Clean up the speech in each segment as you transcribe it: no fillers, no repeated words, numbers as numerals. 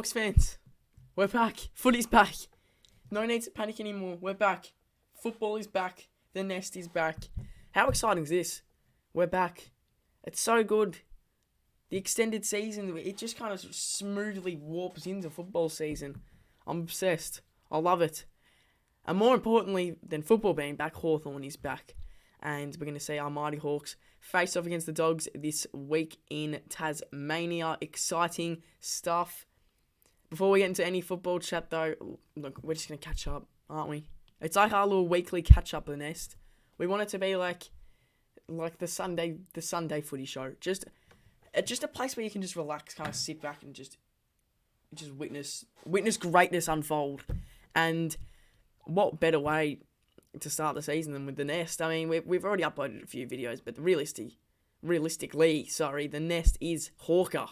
Hawks fans, we're back. Footy's back. No need to panic anymore. We're back. Football is back. The Nest is back. How exciting is this? We're back. It's so good. The extended season, it just kind of smoothly warps into football season. I'm obsessed. I love it. And more importantly than football being back, Hawthorn is back. And we're going to see our Mighty Hawks face off against the Dogs this week in Tasmania. Exciting stuff. Before we get into any football chat though, look, we're just going to catch up, aren't we? It's like our little weekly catch up, the Nest. We want it to be like the Sunday footy show. Just a place where you can just relax, kind of sit back and just witness greatness unfold. And what better way to start the season than with the Nest? I mean, we've already uploaded a few videos, but realistically, the Nest is Hawker.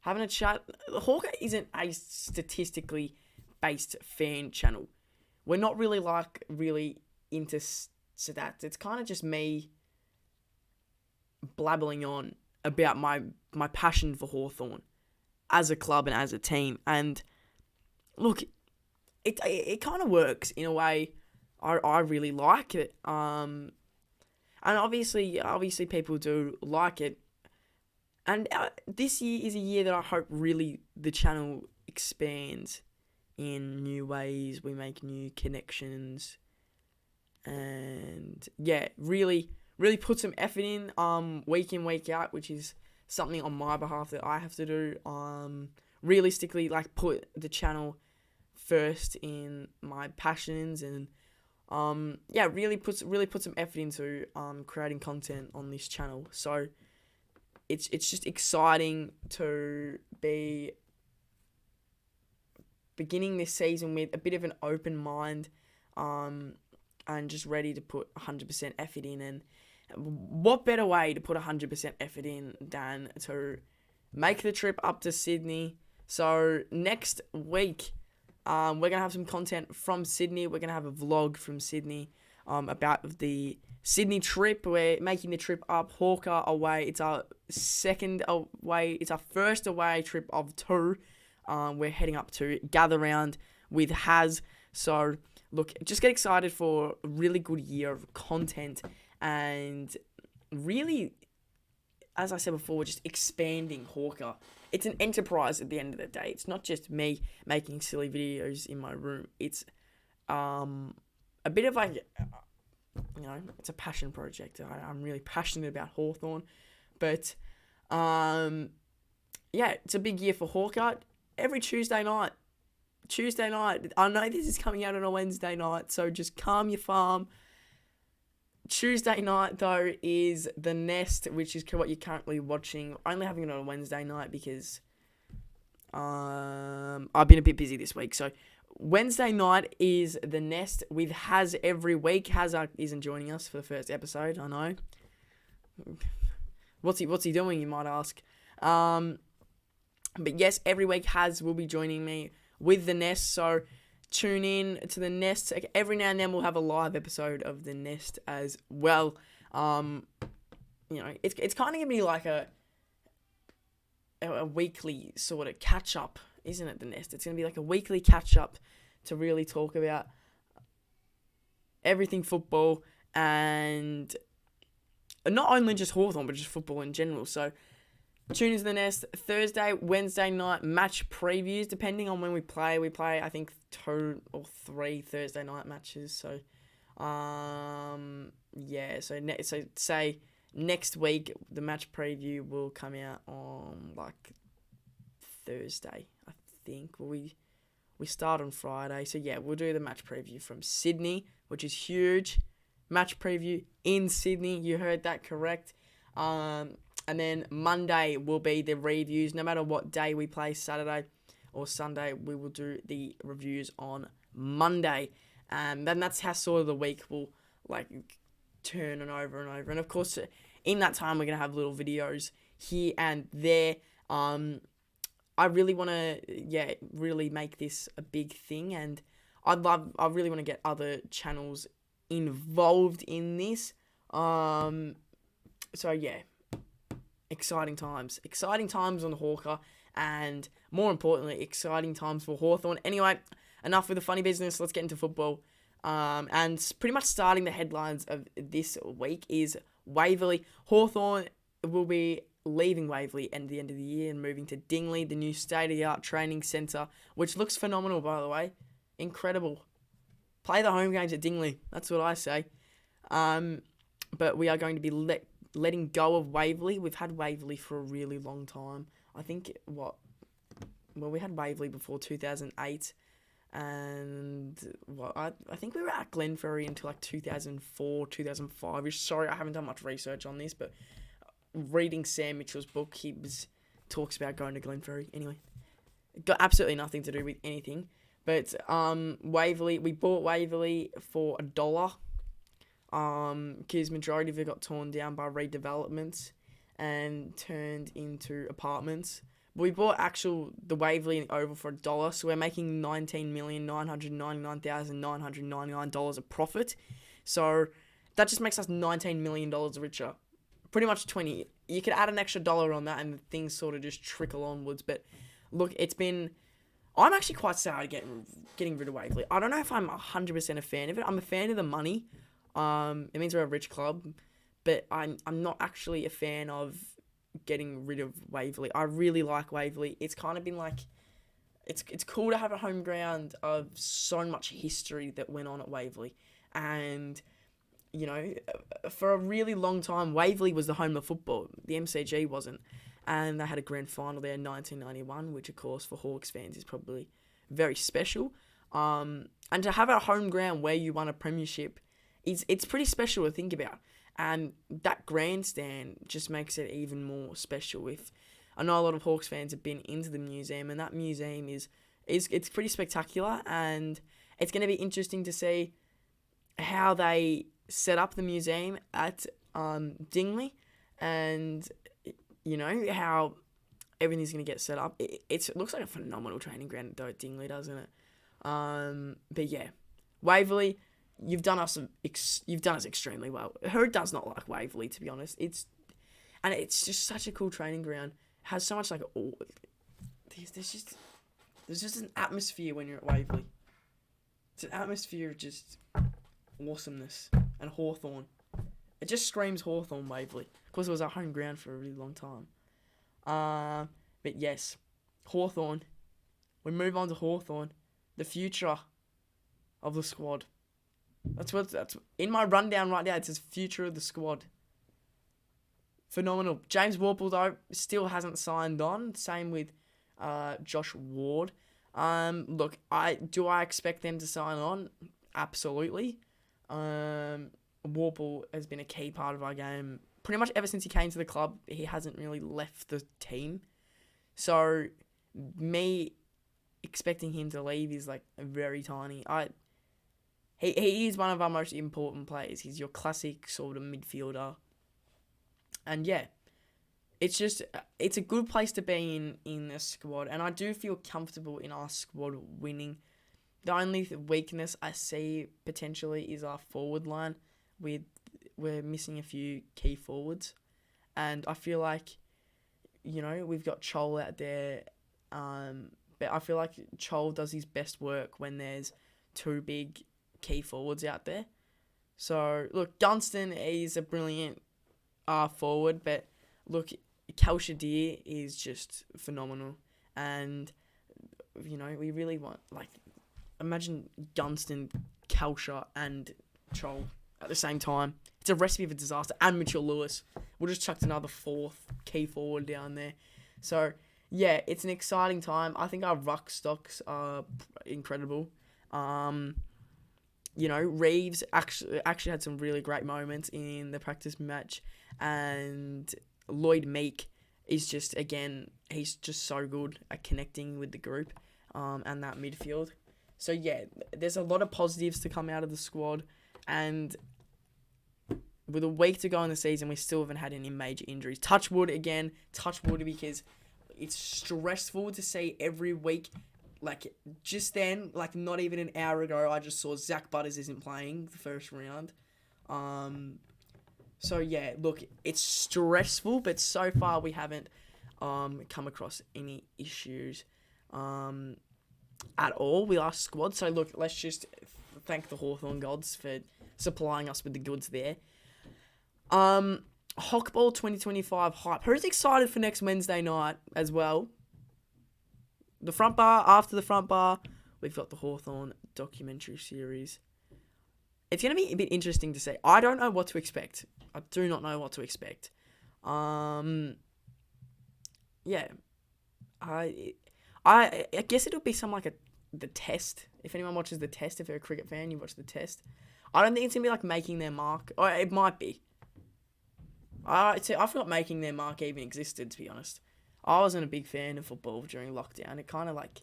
Having a chat. Hawker isn't a statistically based fan channel. We're not really into stats. It's kind of just me blabbling on about my passion for Hawthorn as a club and as a team. And look, it kind of works in a way. I really like it. And obviously people do like it. And this year is a year that I hope really the channel expands in new ways. We make new connections. And yeah, really put some effort in week in, week out, which is something on my behalf that I have to do. Realistically, like, put the channel first in my passions and really put some effort into creating content on this channel. So it's just exciting to be beginning this season with a bit of an open mind and just ready to put 100% effort in. And what better way to put 100% effort in than to make the trip up to Sydney. So next week we're going to have some content from Sydney. We're going to have a vlog from Sydney about the Sydney trip. We're making the trip up, Hawker away. It's our second away. It's our first away trip of two. We're heading up to Gather Round with Haz. So look, just get excited for a really good year of content and really, as I said before, just expanding Hawker. It's an enterprise at the end of the day. It's not just me making silly videos in my room. It's a bit of like, it's a passion project. I'm really passionate about Hawthorn. But, it's a big year for Hawker. Every Tuesday night. I know this is coming out on a Wednesday night, so just calm your farm. Tuesday night, though, is The Nest, which is what you're currently watching. Only having it on a Wednesday night because I've been a bit busy this week. So Wednesday night is The Nest with Haz every week. Haz isn't joining us for the first episode, I know. What's he doing, you might ask. But yes, every week Haz will be joining me with The Nest. So tune in to The Nest. Every now and then we'll have a live episode of The Nest as well. It's kind of going to be like a weekly sort of catch-up, isn't it, The Nest? It's going to be like a weekly catch-up to really talk about everything football and not only just Hawthorn, but just football in general. So tune into The Nest. Thursday, Wednesday night match previews, depending on when we play. We play, I think, 2 or 3 Thursday night matches. So, so say next week the match preview will come out on like Thursday, I think. We start on Friday. So yeah, we'll do the match preview from Sydney, which is huge. Match preview in Sydney. You heard that correct. And then Monday will be the reviews. No matter what day we play, Saturday or Sunday, we will do the reviews on Monday. And then that's how sort of the week will like turn and over and over. And of course, in that time, we're going to have little videos here and there. I really want to, really make this a big thing. And I really want to get other channels involved in this. So yeah. Exciting times on Hawker, and more importantly, exciting times for Hawthorn. Anyway, enough with the funny business. Let's get into football. And pretty much starting the headlines of this week is Waverley. Hawthorn will be leaving Waverley at the end of the year and moving to Dingley, the new state-of-the-art training centre, which looks phenomenal, by the way. Incredible. Play the home games at Dingley. That's what I say. But we are going to be letting go of Waverley. We've had Waverley for a really long time. I think, we had Waverley before 2008. And I think we were at Glenferrie until like 2004, 2005. Sorry, I haven't done much research on this, but reading Sam Mitchell's book, talks about going to Glenferrie. Anyway, got absolutely nothing to do with anything. But Waverley, we bought Waverley for $1. Because majority of it got torn down by redevelopments and turned into apartments. But we bought the Waverley Oval for $1, so we're making $19,999,999 of profit. So that just makes us $19 million richer. Pretty much 20. You could add an extra $1 on that and things sort of just trickle onwards. But look, I'm actually quite sad getting rid of Waverley. I don't know if I'm 100% a fan of it. I'm a fan of the money. It means we're a rich club, but I'm not actually a fan of getting rid of Waverley. I really like Waverley. It's kind of been like, it's cool to have a home ground of so much history that went on at Waverley. And, for a really long time, Waverley was the home of football. The MCG wasn't. And they had a grand final there in 1991, which, of course, for Hawks fans is probably very special. And to have a home ground where you won a premiership, it's pretty special to think about. And that grandstand just makes it even more special. I know a lot of Hawks fans have been into the museum, and that museum it's pretty spectacular, and it's going to be interesting to see how they set up the museum at Dingley, and how everything's going to get set up. It looks like a phenomenal training ground though at Dingley, doesn't it? But yeah, Waverley. You've done us extremely well. Who does not like Waverley, to be honest? It's just such a cool training ground. It has so much there's just an atmosphere when you're at Waverley. It's an atmosphere of just awesomeness and Hawthorn. It just screams Hawthorn, Waverley. Of course, it was our home ground for a really long time. But yes, Hawthorn. We move on to Hawthorn, the future of the squad. That's in my rundown right now. It says future of the squad. Phenomenal. James Worpel, though, still hasn't signed on. Same with Josh Ward. Look, I expect them to sign on? Absolutely. Worpel has been a key part of our game. Pretty much ever since he came to the club, he hasn't really left the team. So, me expecting him to leave is like very tiny. He is one of our most important players. He's your classic sort of midfielder. And yeah, it's a good place to be in a squad. And I do feel comfortable in our squad winning. The only weakness I see potentially is our forward line. We're missing a few key forwards. And I feel like, we've got Chol out there. But I feel like Chol does his best work when there's two big key forwards out there. So, look, Gunston is a brilliant forward, but look, Kalshadir is just phenomenal. And, we really want, imagine Gunston, Kalsha, and Chol at the same time. It's a recipe for disaster. And Mitchell Lewis. We'll just chucked another fourth key forward down there. So, yeah, it's an exciting time. I think our ruck stocks are incredible. Reeves actually had some really great moments in the practice match, and Lloyd Meek is just, again, he's just so good at connecting with the group and that midfield. So, yeah, there's a lot of positives to come out of the squad, and with a week to go in the season, we still haven't had any major injuries. Touch wood again, because it's stressful to see every week. Just then, not even an hour ago, I just saw Zach Butters isn't playing the first round. So, yeah, look, it's stressful, but so far we haven't come across any issues at all with our squad. So look, let's just thank the Hawthorn gods for supplying us with the goods there. Hockball 2025 hype. Who's excited for next Wednesday night as well? The front bar, after the front bar, we've got the Hawthorn documentary series. It's going to be a bit interesting to see. I don't know what to expect. I do not know what to expect. Yeah. I guess it'll be something like the Test. If anyone watches the Test, if you're a cricket fan, you watch the Test. I don't think it's going to be like Making Their Mark. Or it might be. I forgot Making Their Mark even existed, to be honest. I wasn't a big fan of football during lockdown. It kind of like...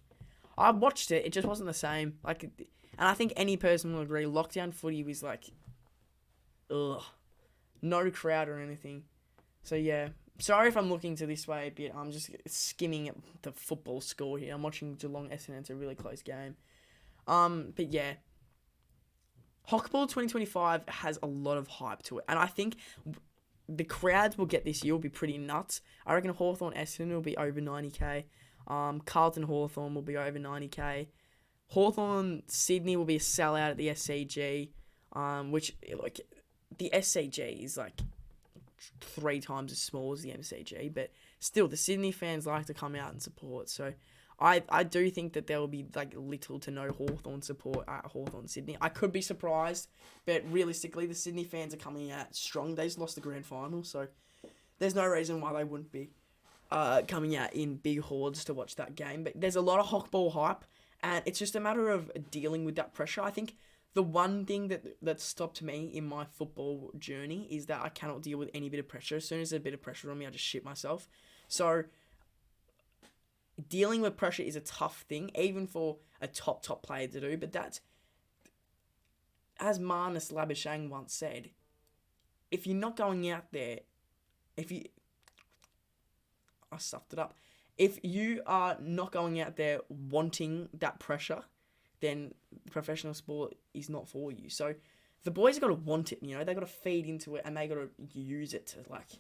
I watched it. It just wasn't the same. Like, and I think any person will agree, lockdown footy was like... Ugh. No crowd or anything. So, yeah. Sorry if I'm looking to this way a bit. I'm just skimming at the football score here. I'm watching Geelong Essendon. It's a really close game. But, yeah. Hockball 2025 has a lot of hype to it. And I think... the crowds will get this year will be pretty nuts. I reckon Hawthorn Essendon will be over 90k. Carlton Hawthorn will be over 90k. Hawthorn Sydney will be a sellout at the SCG, which like the SCG is like 3 times as small as the MCG, but still the Sydney fans like to come out and support. So I do think that there will be like little to no Hawthorn support at Hawthorn Sydney. I could be surprised, but realistically, the Sydney fans are coming out strong. They just lost the grand final, so there's no reason why they wouldn't be coming out in big hordes to watch that game. But there's a lot of Hockball hype, and it's just a matter of dealing with that pressure. I think the one thing that stopped me in my football journey is that I cannot deal with any bit of pressure. As soon as there's a bit of pressure on me, I just shit myself. So dealing with pressure is a tough thing, even for a top player to do. But that's, as Marnus Labuschagne once said, if you're not going out there, I stuffed it up. If you are not going out there wanting that pressure, then professional sport is not for you. So the boys have got to want it, you know. They've got to feed into it, and they got to use it to, like,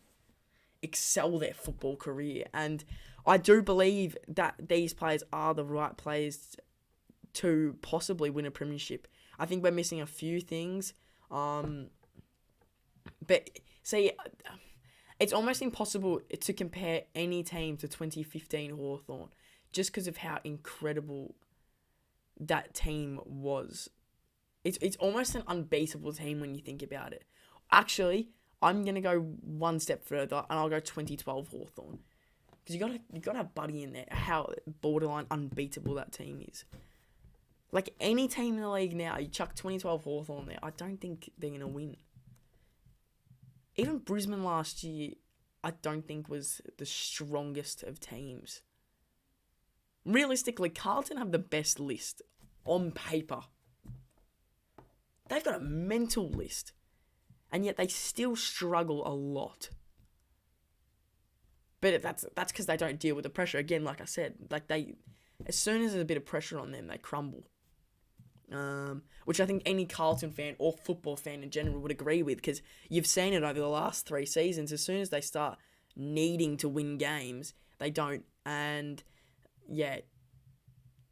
excel their football career. And I do believe that these players are the right players to possibly win a premiership. I think we're missing a few things. But see, it's almost impossible to compare any team to 2015 Hawthorn just because of how incredible that team was. It's almost an unbeatable team when you think about it. Actually, I'm going to go one step further, and I'll go 2012 Hawthorn. Because you gotta have Buddy in there, how borderline unbeatable that team is. Like, any team in the league now, you chuck 2012 Hawthorn there, I don't think they're going to win. Even Brisbane last year, I don't think was the strongest of teams. Realistically, Carlton have the best list on paper. They've got a mental list. And yet they still struggle a lot. But that's because they don't deal with the pressure. Again, like I said, like as soon as there's a bit of pressure on them, they crumble. Which I think any Carlton fan or football fan in general would agree with, because you've seen it over the last 3 seasons. As soon as they start needing to win games, they don't. And yeah,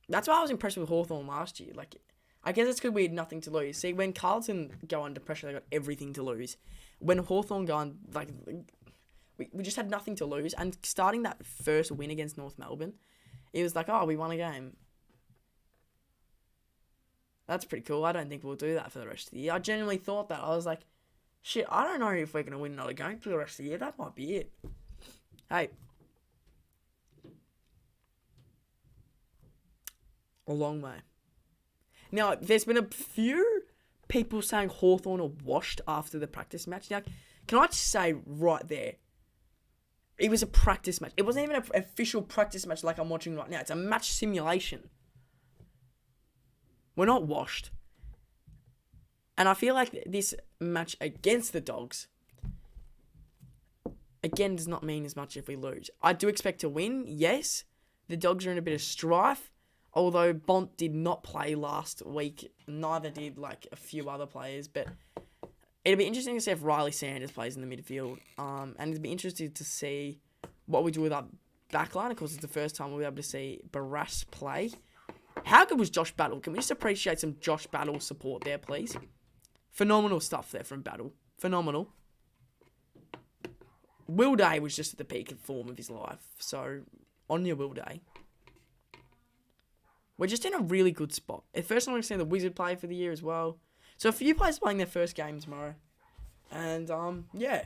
that's why I was impressed with Hawthorn last year. Like, I guess it's because we had nothing to lose. See, when Carlton go under pressure, they got everything to lose. When Hawthorn go on, like, we just had nothing to lose. And starting that first win against North Melbourne, it was like, oh, we won a game. That's pretty cool. I don't think we'll do that for the rest of the year. I genuinely thought that. I was like, shit, I don't know if we're going to win another game for the rest of the year. That might be it. Hey. A long way. Now, there's been a few people saying Hawthorn are washed after the practice match. Now, can I just say right there, it was a practice match. It wasn't even an official practice match like I'm watching right now. It's a match simulation. We're not washed. And I feel like this match against the Dogs, again, does not mean as much if we lose. I do expect to win, yes. The Dogs are in a bit of strife. Although Bont did not play last week, neither did like a few other players. But it'll be interesting to see if Riley Sanders plays in the midfield. And it'll be interesting to see what we do with our backline. Of course, it's the first time we'll be able to see Barras play. How good was Josh Battle? Can we just appreciate some Josh Battle support there, please? Phenomenal stuff there from Battle. Phenomenal. Will Day was just at the peak of form of his life. So, on your Will Day. We're just in a really good spot. At first, I'm going to see the Wizard play for the year as well. So, a few players playing their first game tomorrow. And, yeah.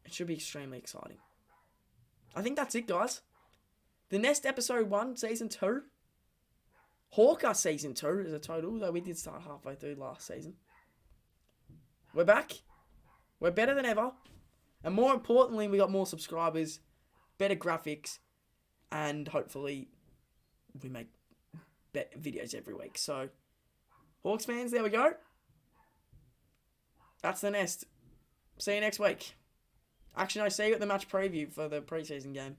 It should be extremely exciting. I think that's it, guys. The next episode 1, season 2. Hawker season 2 is a total, though we did start halfway through last season. We're back. We're better than ever. And more importantly, we got more subscribers, better graphics, and hopefully we make videos every week. So, Hawks fans, there we go. That's the nest. See you next week. Actually, no, see you at the match preview for the preseason game.